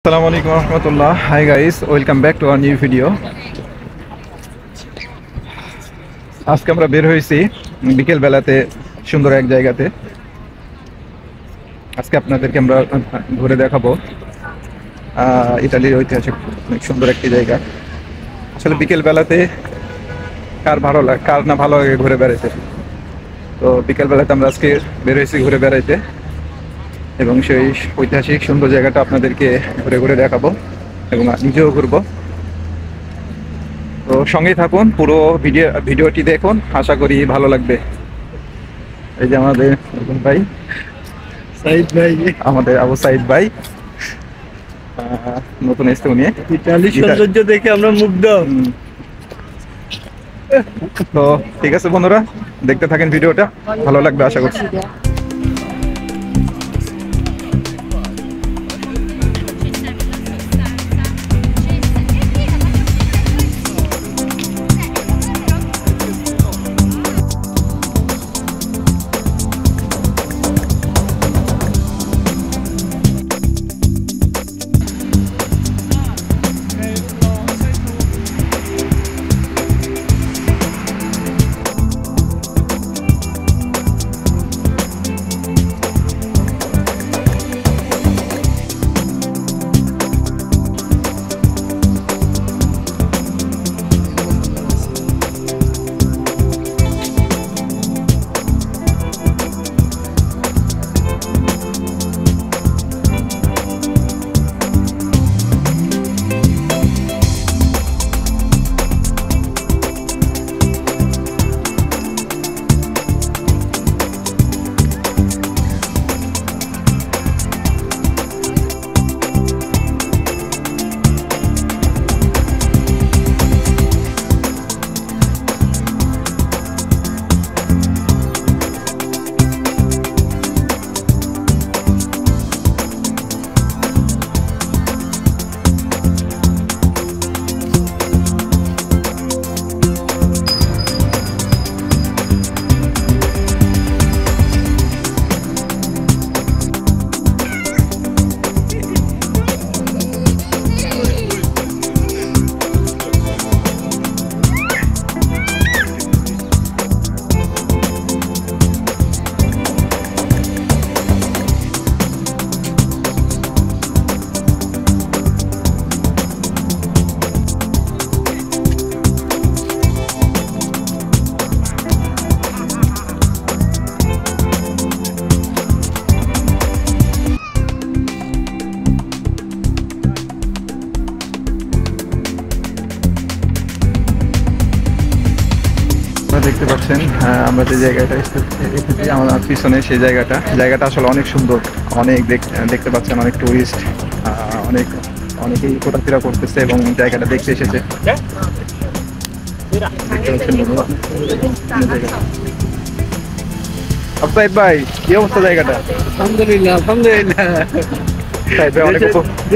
আসসালামু আলাইকুম রহমতুল্লাহ। Hi guys, welcome back to our new video. আজকে আমরা বের হয়েছি বিকেল বেলাতে সুন্দর এক জায়গাতে। আজকে আপনাদেরকে আমরা ঘুরে দেখাবো ইতালির ঐতিহাসিক অনেক সুন্দর একটি জায়গা। আসলে বিকেল বেলাতে কার না ভালো লাগে ঘুরে বেড়াইতে। তো বিকেল বেলাতে আমরা আজকে বের হয়েছি ঘুরে বেড়াইতে এবং সেই ঐতিহাসিক সুন্দর জায়গাটা আপনাদেরকে ঘুরে ঘুরে দেখাবো এবং নিজেও ঘুরবো। তো সঙ্গেই থাকুন, পুরো ভিডিওটি দেখুন, আশা করি ভালো লাগবে। এই যে আমাদের ভাই সাইদ ভাই, আমাদের আবু সাইদ ভাই নতুন এসছে উনি। ইতালির সৌন্দর্য দেখে আমরা মুগ্ধ। তো ঠিক আছে বন্ধুরা, দেখতে থাকেন ভিডিওটা, ভালো লাগবে আশা করছি। দেখতে পাচ্ছেন আমরা যে জায়গাটা এসেছি আমার পিছনে, সেই জায়গাটা আসলে অনেক সুন্দর। অনেক দেখতে পাচ্ছেন অনেক টুরিস্ট, অনেকেই ঘোরাফেরা করতেছে এবং জায়গাটা দেখতে এসেছে। সাইদ ভাই, কি অবস্থা জায়গাটা? আলহামদুলিল্লাহ আলহামদুলিল্লাহ। সাইদ ভাই অনেক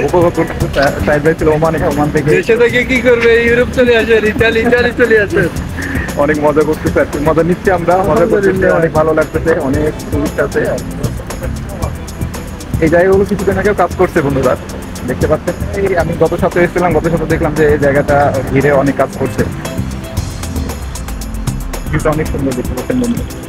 উপভোগ করতেছে। সাইদ ভাই ছিল ওমান থেকে। দেশে থেকে কি করবে, ইউরোপ চলে আসে, ইতালি চলে আসে। অনেক মজা করতেছে আর কি, মজা নিচ্ছি আমরা, মজা করতেছে, অনেক ভালো লাগতেছে, অনেক টুরিস্ট আছে। এই জায়গাগুলো কিছুদিন আগেও কাজ করছে বন্ধুরা, দেখতে পাচ্ছেন। এই আমি গত সপ্তাহে এসেছিলাম, গত সপ্তাহে দেখলাম যে এই জায়গাটা ঘিরে অনেক কাজ করছে। কিন্তু অনেক সুন্দর দেখতে পাচ্ছেন বন্ধুরা।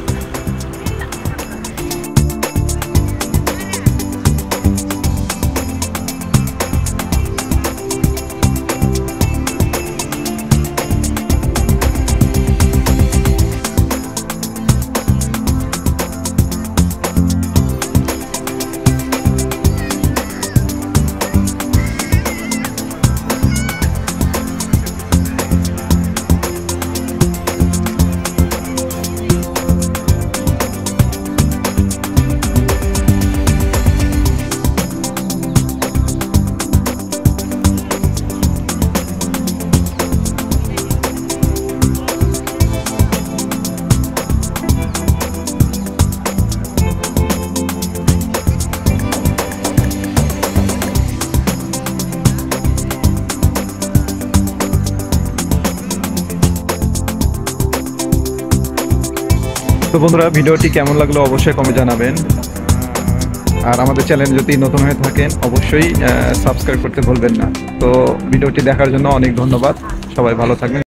তো বন্ধুরা, ভিডিওটি কেমন লাগলো অবশ্যই কমে জানাবেন। আর আমাদের চ্যানেল যদি নতুন হয়ে থাকেন অবশ্যই সাবস্ক্রাইব করতে ভুলবেন না। তো ভিডিওটি দেখার জন্য অনেক ধন্যবাদ, সবাই ভালো থাকবেন।